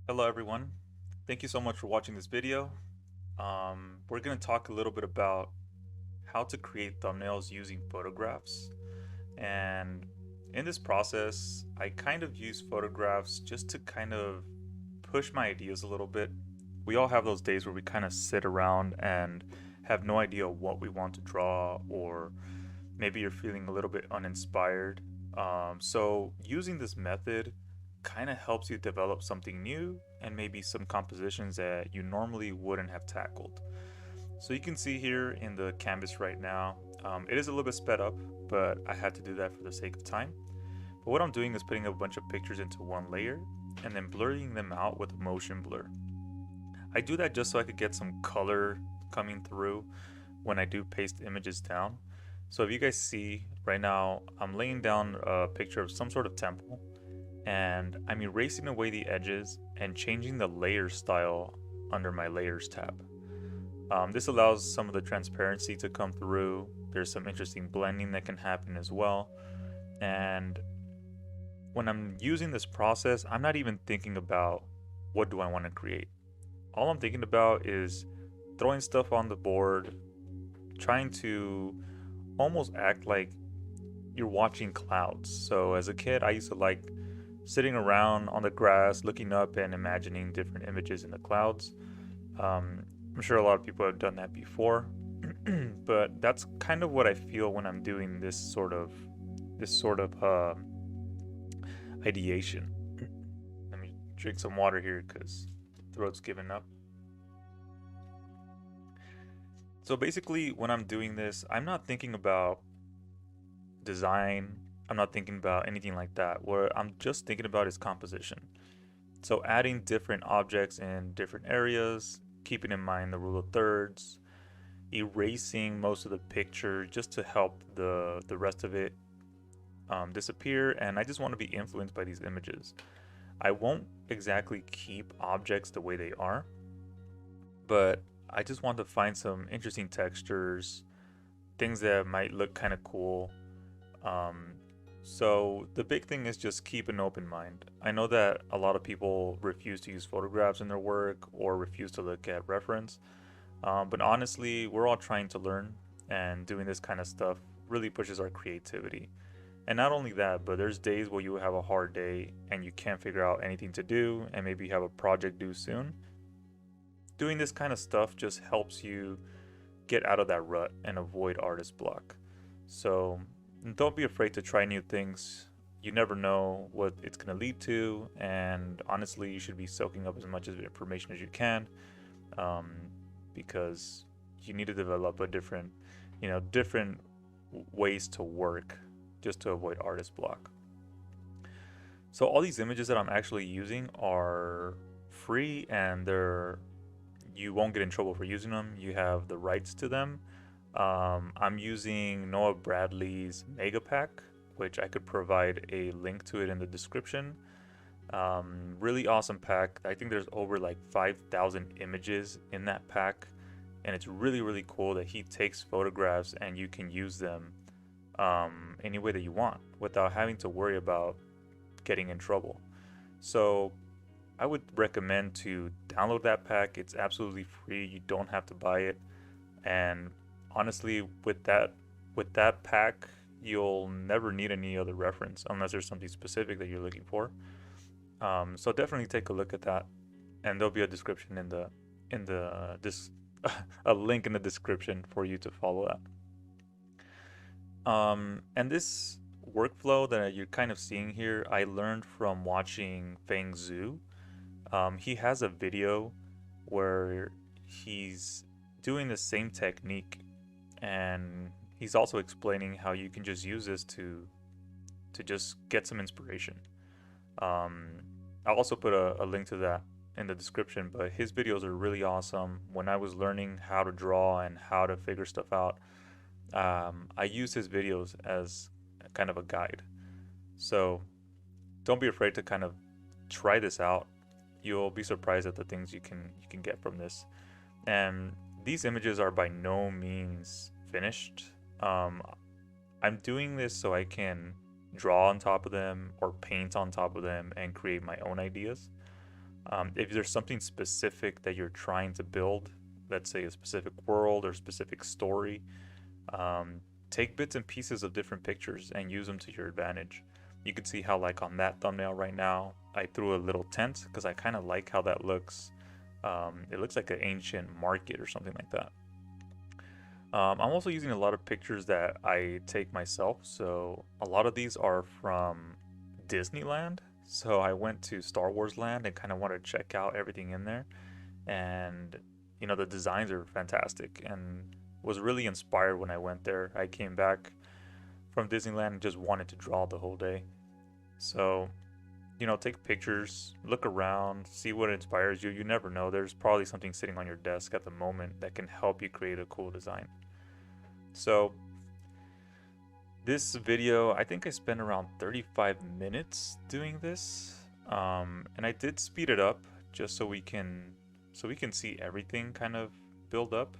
Hello everyone. Thank you so much for watching this video. We're going to talk a little bit about how to create thumbnails using photographs. And in this process, I kind of use photographs just to kind of push my ideas a little bit. We all have those days where we kind of sit around and have no idea what we want to draw, or maybe you're feeling a little bit uninspired. So using this method kind of helps you develop something new and maybe some compositions that you normally wouldn't have tackled. So you can see here in the canvas right now, it is a little bit sped up, but I had to do that for the sake of time. But what I'm doing is putting a bunch of pictures into one layer and then blurring them out with a motion blur. I do that just so I could get some color coming through when I do paste images down. So if you guys see right now, I'm laying down a picture of some sort of temple and I'm erasing away the edges and changing the layer style under my layers tab. This allows some of the transparency to come through. There's some interesting blending that can happen as well. And when I'm using this process, I'm not even thinking about what do I want to create. All I'm thinking about is throwing stuff on the board, trying to almost act like you're watching clouds. So as a kid, I used to like sitting around on the grass, looking up and imagining different images in the clouds. I'm sure a lot of people have done that before, but that's kind of what I feel when I'm doing this sort of ideation. Let me drink some water here because throat's giving up. So basically, when I'm doing this, I'm not thinking about design. I'm not thinking about anything like that. What I'm just thinking about is composition. So adding different objects in different areas, keeping in mind the rule of thirds, erasing most of the picture just to help the rest of it disappear. And I just want to be influenced by these images. I won't exactly keep objects the way they are, but I just want to find some interesting textures, things that might look kind of cool. Um, so the big thing is just keep an open mind. I know that a lot of people refuse to use photographs in their work or refuse to look at reference, but honestly, we're all trying to learn, and doing this kind of stuff really pushes our creativity. And not only that, but there's days where you have a hard day and you can't figure out anything to do, and maybe you have a project due soon. Doing this kind of stuff just helps you get out of that rut and avoid artist block. So don't be afraid to try new things. You never know what it's going to lead to, and honestly, you should be soaking up as much of information as you can, um, because you need to develop a different ways to work just to avoid artist block. So all these images that I'm actually using are free, and you won't get in trouble for using them. You have the rights to them. I'm using Noah Bradley's Mega Pack, which I could provide a link to it in the description. Really awesome pack. I think there's over like 5,000 images in that pack, and it's really, really cool that he takes photographs and you can use them any way that you want without having to worry about getting in trouble. So I would recommend to download that pack. It's absolutely free. You don't have to buy it. And honestly, with that pack, you'll never need any other reference unless there's something specific that you're looking for. So definitely take a look at that, and there'll be a description in the this a link in the description for you to follow that. And this workflow that you're kind of seeing here, I learned from watching Feng. He has a video where he's doing the same technique, and he's also explaining how you can just use this to just get some inspiration. I'll also put a link to that in the description, but his videos are really awesome. When I was learning how to draw and how to figure stuff out, I use his videos as kind of a guide. So don't be afraid to kind of try this out. You'll be surprised at the things you can get from this. And these images are by no means finished. I'm doing this so I can draw on top of them or paint on top of them and create my own ideas. If there's something specific that you're trying to build, let's say a specific world or specific story, um, take bits and pieces of different pictures and use them to your advantage. You can see how, like, on that thumbnail right now, I threw a little tent because I kind of like how that looks. It looks like an ancient market or something like that. I'm also using a lot of pictures that I take myself. So a lot of these are from Disneyland. So I went to Star Wars Land and kind of wanted to check out everything in there. And, the designs are fantastic and was really inspired when I went there. I came back from Disneyland and just wanted to draw the whole day. So, take pictures, look around, see what inspires you. You never know. There's probably something sitting on your desk at the moment that can help you create a cool design. So, this video, I think I spent around 35 minutes doing this. And I did speed it up just so we can see everything kind of build up.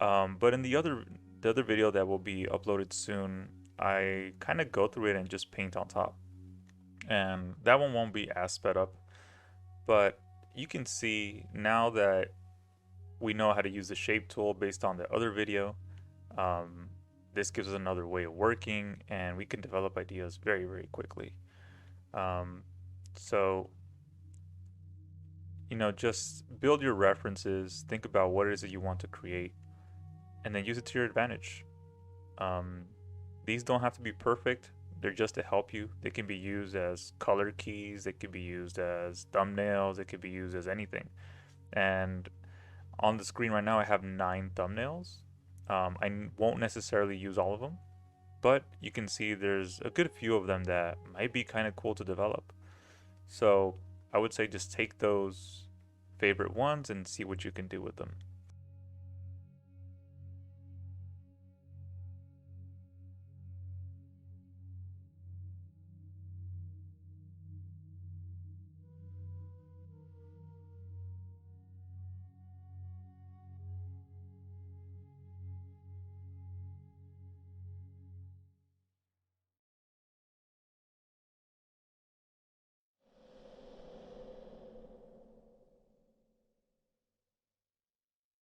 But in the other video that will be uploaded soon, I kind of go through it and just paint on top. And that one won't be as sped up, but you can see now that we know how to use the shape tool based on the other video. This gives us another way of working, and we can develop ideas very, very quickly. So, just build your references, think about what it is that you want to create, and then use it to your advantage. These don't have to be perfect. They're just to help you. They can be used as color keys. They could be used as thumbnails. They could be used as anything. And on the screen right now, I have 9 thumbnails. I won't necessarily use all of them, but you can see there's a good few of them that might be kind of cool to develop. So I would say just take those favorite ones and see what you can do with them.